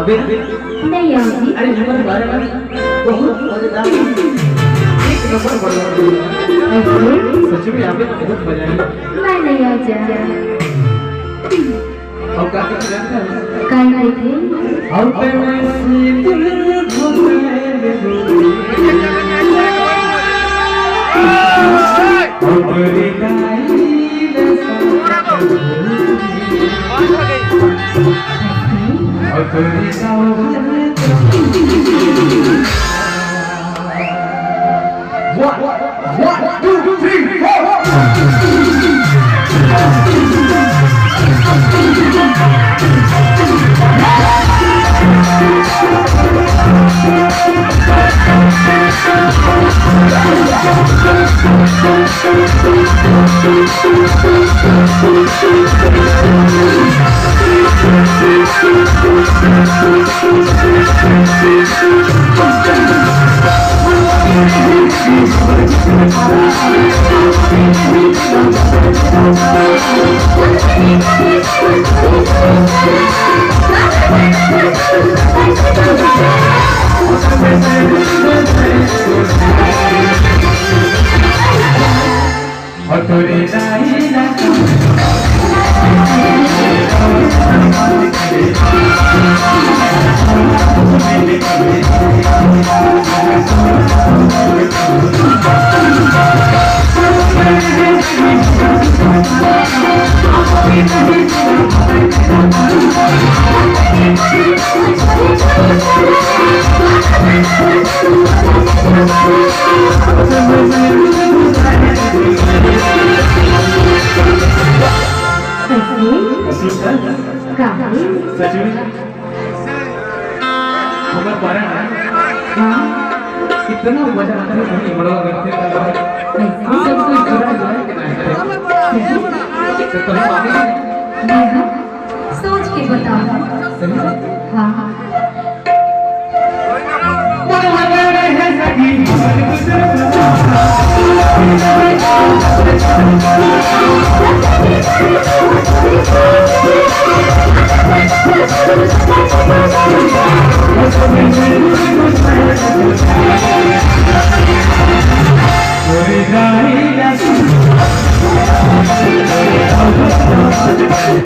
अबे नहीं आऊंगी। अरे हमारे बारे में बहुत मजेदार एक नंबर बढ़िया सच में यहाँ पे बहुत मजा आई। नहीं आ जा और क्या कर रहा था काई नहीं थे और पे मैं दिल घुमाए इतना मजा आता है नहीं बड़ा करते हम सब कुछ जुड़ा जुड़ा के तो तुम आगे सोच के बताओ। हाँ